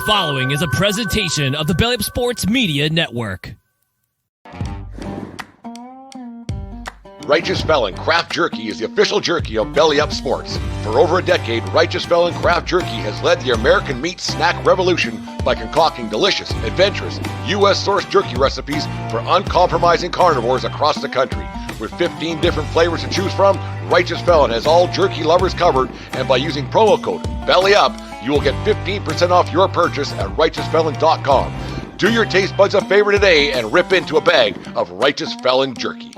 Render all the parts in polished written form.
following is a presentation of the Belly Up Sports Media Network. Righteous Felon Craft Jerky is the official jerky of Belly Up Sports. For over a decade, Righteous Felon Craft Jerky has led the American meat snack revolution by concocting delicious, adventurous, U.S.-sourced jerky recipes for uncompromising carnivores across the country. With 15 different flavors to choose from, Righteous Felon has all jerky lovers covered, and by using promo code BELLYUP, you will get 15% off your purchase at RighteousFelon.com. Do your taste buds a favor today and rip into a bag of Righteous Felon Jerky.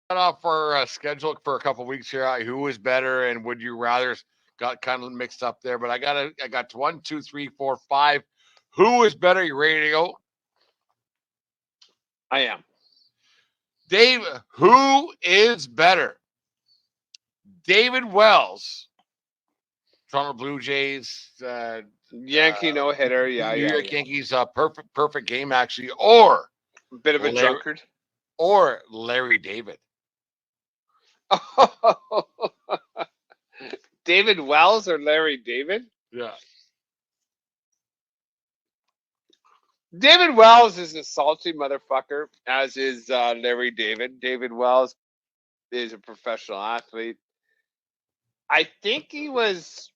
Off for schedule for a couple weeks here. Who is better and would you rather got kind of mixed up there, but I got 1, 2, 3, 4, 5. Who is better? You ready to go? I am. Dave, who is better? David Wells, Toronto Blue Jays, Yankee no hitter, New York Yankees, perfect game actually, or bit of a drunkard, or Larry David. David Wells or Larry David? Yeah. David Wells is a salty motherfucker, as is Larry David. David Wells is a professional athlete. I think he was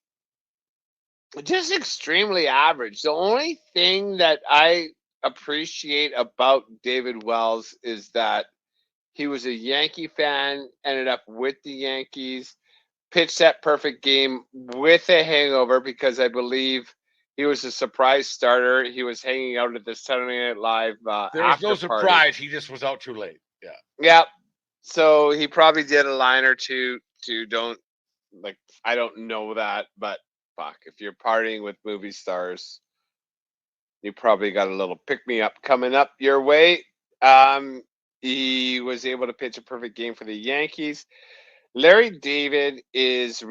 just extremely average. The only thing that I appreciate about David Wells is that he was a Yankee fan, ended up with the Yankees, pitched that perfect game with a hangover because I believe he was a surprise starter. He was hanging out at the Saturday Night Live there was no surprise. Party. He just was out too late. Yeah. Yeah. So he probably did a line or two I don't know that, but fuck, if you're partying with movie stars, you probably got a little pick-me-up coming up your way. He was able to pitch a perfect game for the Yankees. Larry David is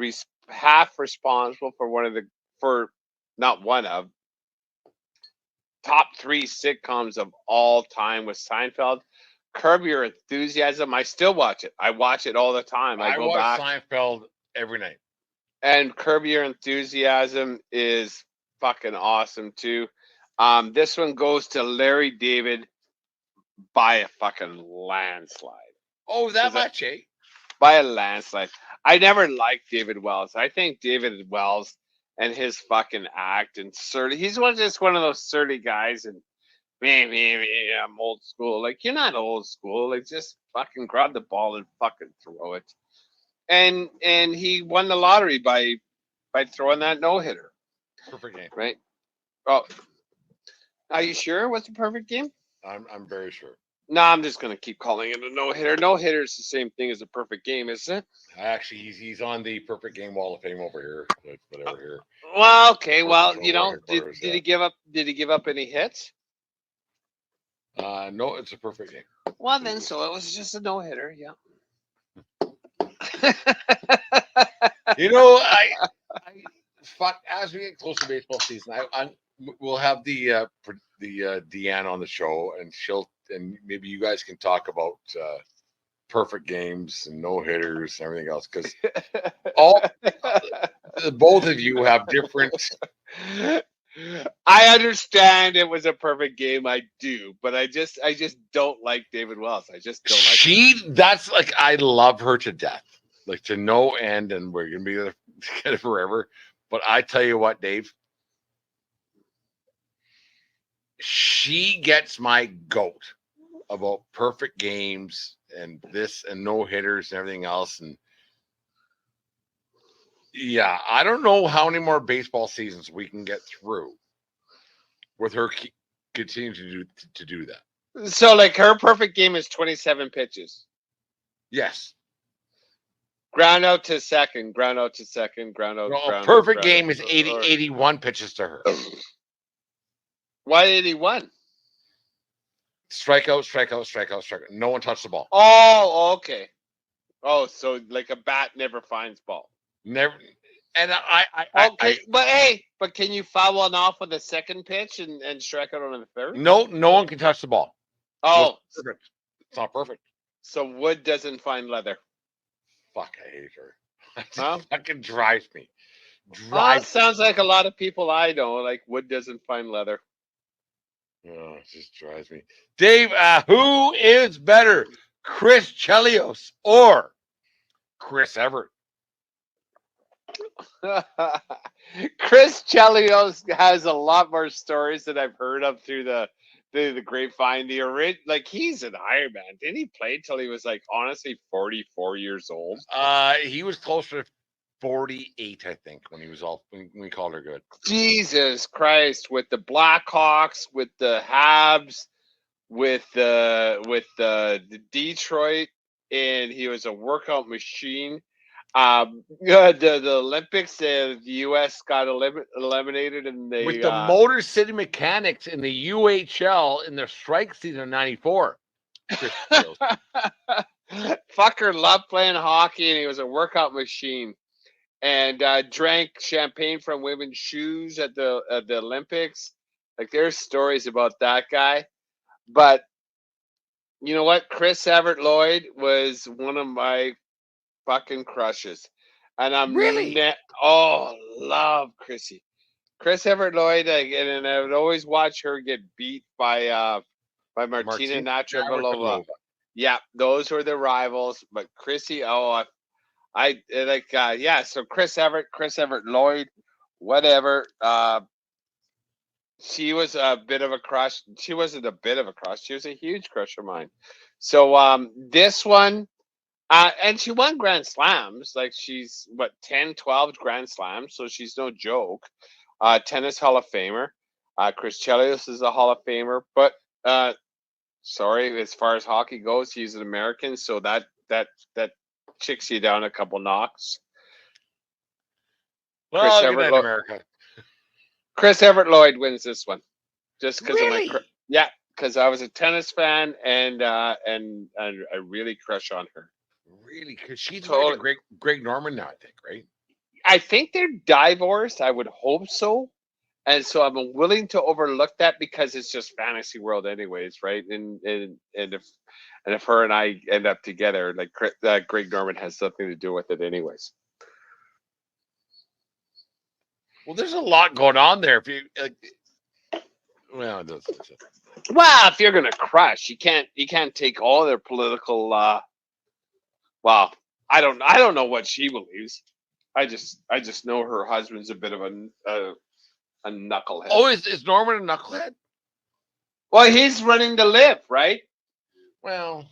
half responsible for top 3 sitcoms of all time with Seinfeld. Curb Your Enthusiasm. I still watch it. I watch it all the time. I go watch back. Seinfeld every night. And Curb Your Enthusiasm is fucking awesome too. This one goes to Larry David by a fucking landslide. Oh, that much, eh? By a landslide. I never liked David Wells. I think David Wells and his fucking act and he's just one of those surly guys and me, I'm old school. Like, you're not old school. Like, just fucking grab the ball and fucking throw it. And he won the lottery by throwing that no-hitter. Perfect game. Right? Oh, are you sure it was a perfect game? I'm very sure. No, I'm just gonna keep calling it a no-hitter. No-hitter is the same thing as a perfect game, isn't it? Actually, he's on the perfect game wall of fame over here. Whatever here. Well, okay. Well, did he give up? Did he give up any hits? No, it's a perfect game. Well, then, so it was just a no-hitter. Yeah. As we get close to baseball season, we'll have the Deanna on the show, and maybe you guys can talk about perfect games and no hitters and everything else, because both of you have different. I understand it was a perfect game. I do, but I just don't like David Wells. I just don't like. That's like, I love her to death, like to no end, and we're gonna be together forever. But I tell you what, Dave, she gets my goat about perfect games and this and no hitters and everything else. And yeah, I don't know how many more baseball seasons we can get through with her continuing to do that. So, like, her perfect game is 27 pitches. Yes. Ground out to second, ground out to second, ground out. No, perfect game is 81 pitches to her. Why 81? Strikeout. No one touched the ball. Oh, okay. Oh, so like a bat never finds ball. Never. And but can you foul one off with a second pitch and strike out on the third? No one can touch the ball. Oh, it's perfect. It's not perfect. So wood doesn't find leather. Fuck, I hate her. Huh? Fucking drives me. Oh, sounds like a lot of people I know. Like wood doesn't find leather. Oh, it just drives me. Dave, who is better, Chris Chelios or Chris Everett? Chris Chelios has a lot more stories that I've heard of through the grapevine. Like he's an Iron Man. Didn't he play till he was like honestly 44 years old? He was closer to 48, I think, when we called her good. Jesus Christ! With the Blackhawks, with the Habs, with the Detroit, and he was a workout machine. The Olympics, the U.S. got eliminated, and they With the Motor City Mechanics in the UHL in their strike season of '94. Chris Chelios. Fucker loved playing hockey, and he was a workout machine. And drank champagne from women's shoes at the Olympics. Like there's stories about that guy. But you know what? Chris Everett Lloyd was one of my fucking crushes. And I'm Really? love Chrissy. Chris Everett Lloyd, and I would always watch her get beat by Martina Navratilova. Yeah, those were the rivals. But Chrissy, I like so Chris Everett Lloyd, whatever. She was a bit of a crush. She wasn't a bit of a crush. She was a huge crush of mine. So this one, and she won Grand Slams. Like she's 10, 12 Grand Slams, so she's no joke. Tennis Hall of Famer. Chris Chelios is a Hall of Famer, but sorry, as far as hockey goes, he's an American, so that chicks you down a couple knocks. Well, America. Chris Everett Lloyd wins this one, just because really? because I was a tennis fan and I really crush on her. Really, because she's totally Greg Norman now, I think, right? I think they're divorced. I would hope so, and so I'm willing to overlook that because it's just fantasy world, anyways, right? And if her and I end up together, like Greg Norman has something to do with it, anyways. Well, there's a lot going on there. If you well, if you're gonna crush, you can't take all their political. Well, I don't know what she believes. I just know her husband's a bit of a knucklehead. Oh, is Norman a knucklehead? Well, he's running the LIV, right? Well,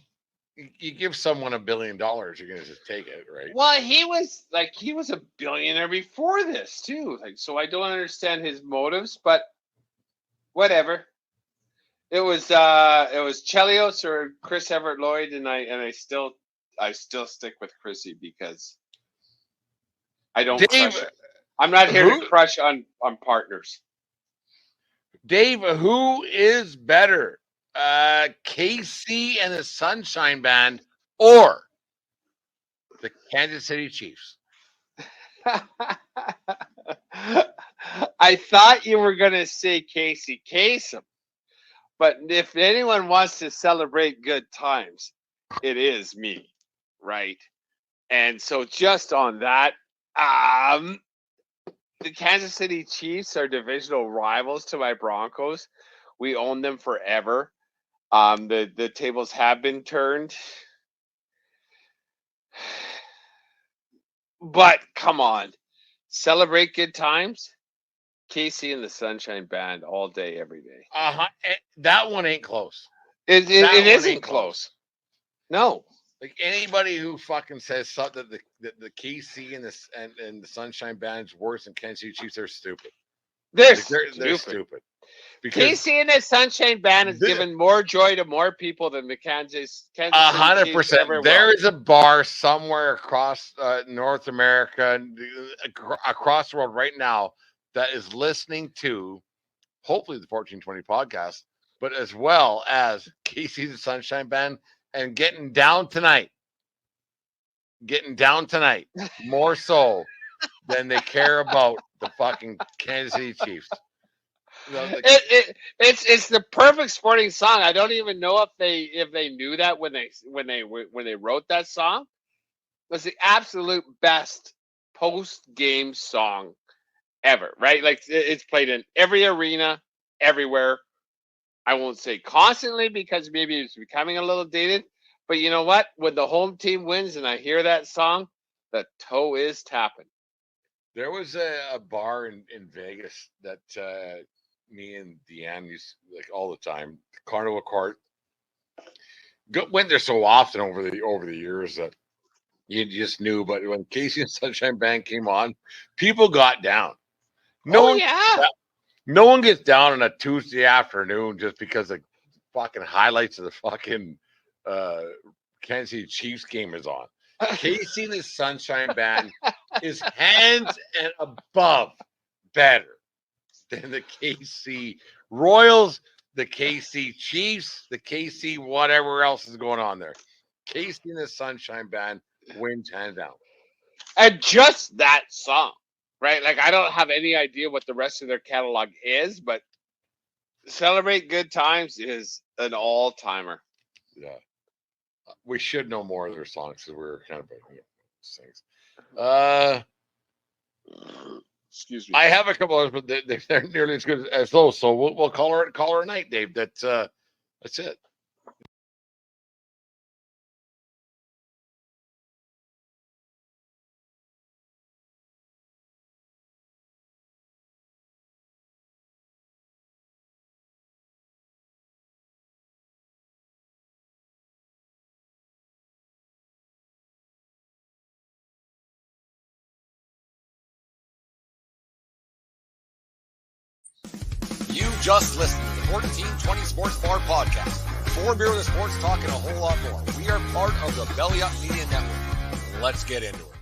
you give someone $1 billion, you're gonna just take it, right? Well, he was a billionaire before this too. Like, so I don't understand his motives, but whatever. It was Chelios or Chris Everett Lloyd, and I still stick with Chrissy because I don't crush it. I'm not here to crush on partners. Dave, who is better? KC and the Sunshine Band or the Kansas City Chiefs? I thought you were going to say Casey Kasem, but if anyone wants to celebrate good times, it is me, right? And so just on that, the Kansas City Chiefs are divisional rivals to my Broncos. We own them forever. The tables have been turned. But come on. Celebrate good times. KC and the Sunshine Band all day, every day. That one ain't close. It isn't close. No. Like anybody who fucking says something that the KC and the Sunshine Band is worse than Kansas City Chiefs, they're stupid. They're stupid. KC and the Sunshine Band has given more joy to more people than the Kansas 100%. There is a bar somewhere across North America, across the world right now, that is listening to, hopefully, the 1420 podcast, but as well as KC the Sunshine Band and getting down tonight more so than they care about the fucking Kansas City Chiefs. It's the perfect sporting song. I don't even know if they knew that when they wrote that song. It was the absolute best post game song ever, right? Like it's played in every arena, everywhere. I won't say constantly because maybe it's becoming a little dated, but you know what? When the home team wins and I hear that song, the toe is tapping. There was a bar in Vegas that me and Deanne used like all the time. Carnival Court. Went there so often over the years that you just knew. But when Casey and Sunshine Band came on, people got down. No one gets down on a Tuesday afternoon just because the fucking highlights of the fucking Kansas City Chiefs game is on. Casey and the Sunshine Band is hands and above better than the KC Royals, the KC Chiefs, the KC whatever else is going on there. Casey and the Sunshine Band wins hands down. And just that song. Right, like I don't have any idea what the rest of their catalog is, but Celebrate Good Times is an all-timer. Yeah, we should know more of their songs because we're kind of things. Excuse me. I have a couple others, but they're nearly as good as those. So we'll call her a night, Dave. That's it. You just listened to the 1420 Sports Bar podcast. For Beer with Sports, talking a whole lot more. We are part of the Belly Up Media Network. Let's get into it.